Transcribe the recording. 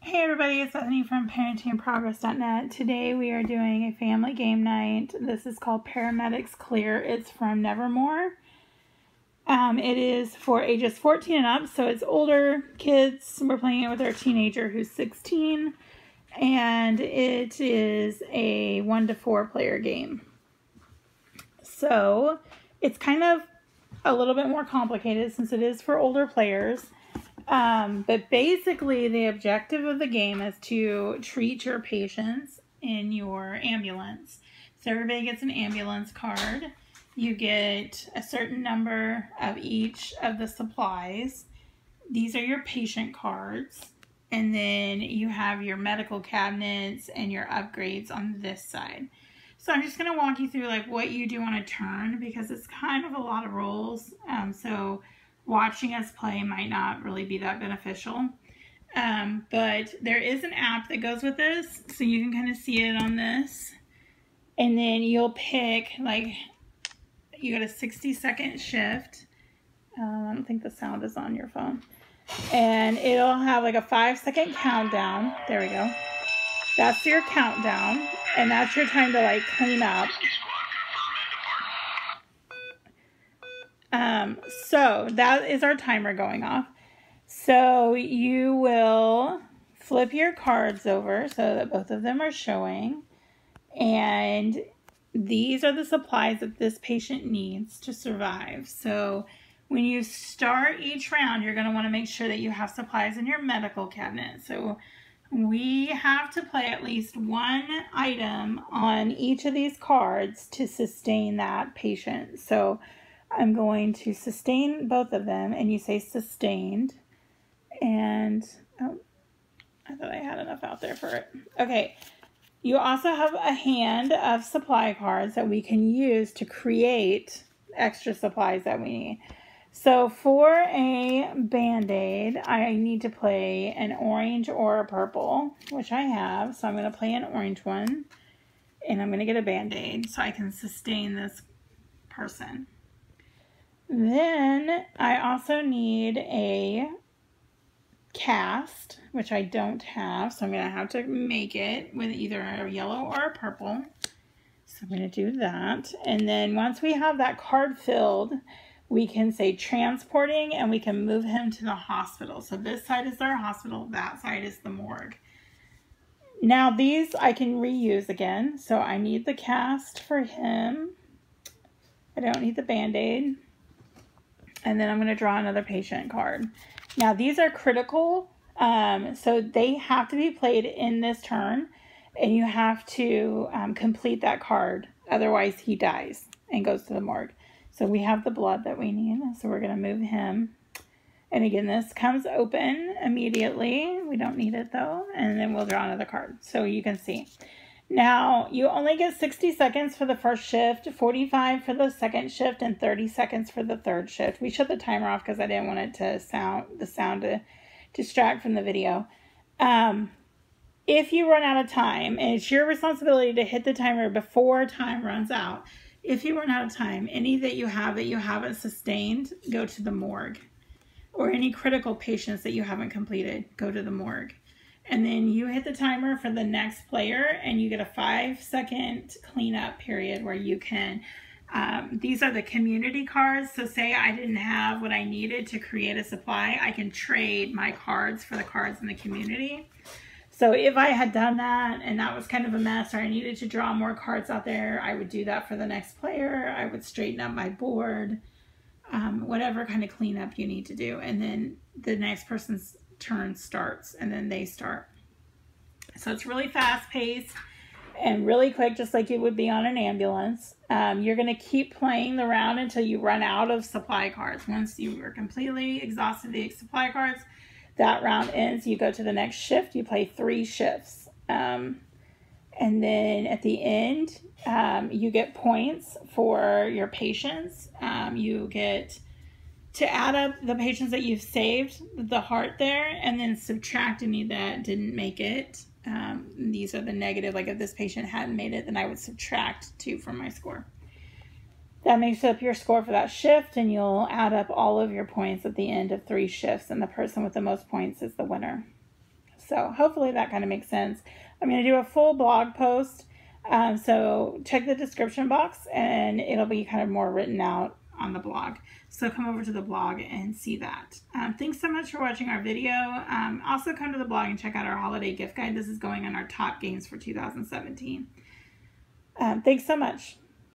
Hey everybody, it's Bethany from parentingandprogress.net. Today we are doing a family game night. This is called Paramedics Clear. It's from Nevermore. It is for ages 14 and up, so it's older kids. We're playing it with our teenager who's 16, and it is a 1 to 4 player game. So it's kind of a little bit more complicated since it is for older players. But basically the objective of the game is to treat your patients in your ambulance. So everybody gets an ambulance card. You get a certain number of each of the supplies. These are your patient cards. And then you have your medical cabinets and your upgrades on this side. So I'm just going to walk you through like what you do on a turn because it's kind of a lot of rules. So watching us play might not really be that beneficial. But there is an app that goes with this, so you can kind of see it on this. And then you'll pick, like, you got a 60-second shift. I don't think the sound is on your phone. And it'll have like a 5-second countdown. There we go. That's your countdown. And that's your time to like clean up. So that is our timer going off. So you will flip your cards over so that both of them are showing. And these are the supplies that this patient needs to survive. So when you start each round, you're going to want to make sure that you have supplies in your medical cabinet. So we have to play at least one item on each of these cards to sustain that patient. So I'm going to sustain both of them, and you say sustained. And, oh, I thought I had enough out there for it. Okay, you also have a hand of supply cards that we can use to create extra supplies that we need. So for a Band-Aid, I need to play an orange or a purple, which I have. So I'm going to play an orange one, and I'm going to get a Band-Aid so I can sustain this person. Then I also need a cast, which I don't have, so I'm going to have to make it with either a yellow or a purple. So I'm going to do that. And then once we have that card filled, we can say transporting, and we can move him to the hospital. So this side is our hospital, that side is the morgue. Now these I can reuse again. So I need the cast for him. I don't need the Band-Aid. And then I'm going to draw another patient card. Now these are critical, so they have to be played in this turn, and you have to complete that card. Otherwise he dies and goes to the morgue. So we have the blood that we need, so we're going to move him. And again, this comes open immediately. We don't need it though. And then we'll draw another card so you can see. Now, you only get 60 seconds for the first shift, 45 for the second shift, and 30 seconds for the third shift. We shut the timer off because I didn't want it to sound to distract from the video. If you run out of time, and it's your responsibility to hit the timer before time runs out, if you run out of time, any that you have that you haven't sustained, go to the morgue. Or any critical patients that you haven't completed, go to the morgue. And then you hit the timer for the next player, and you get a 5-second cleanup period where you can, these are the community cards. So say I didn't have what I needed to create a supply, I can trade my cards for the cards in the community. So if I had done that and that was kind of a mess, or I needed to draw more cards out there, I would do that for the next player. I would straighten up my board, whatever kind of cleanup you need to do. And then the next person's turn starts, and then they start. So it's really fast paced and really quick, just like it would be on an ambulance. You're going to keep playing the round until you run out of supply cards. Once you are completely exhausted the supply cards, that round ends. You go to the next shift. You play 3 shifts. And then at the end, you get points for your patients. You get to add up the patients that you've saved, the heart there, and then subtract any that didn't make it. These are the negative, like if this patient hadn't made it, then I would subtract 2 from my score. That makes up your score for that shift, and you'll add up all of your points at the end of 3 shifts, and the person with the most points is the winner. So hopefully that kind of makes sense. I'm going to do a full blog post. So check the description box and it'll be kind of more written out on the blog. So come over to the blog and see that. Thanks so much for watching our video. Also come to the blog and check out our holiday gift guide. This is going on our top games for 2017. Thanks so much.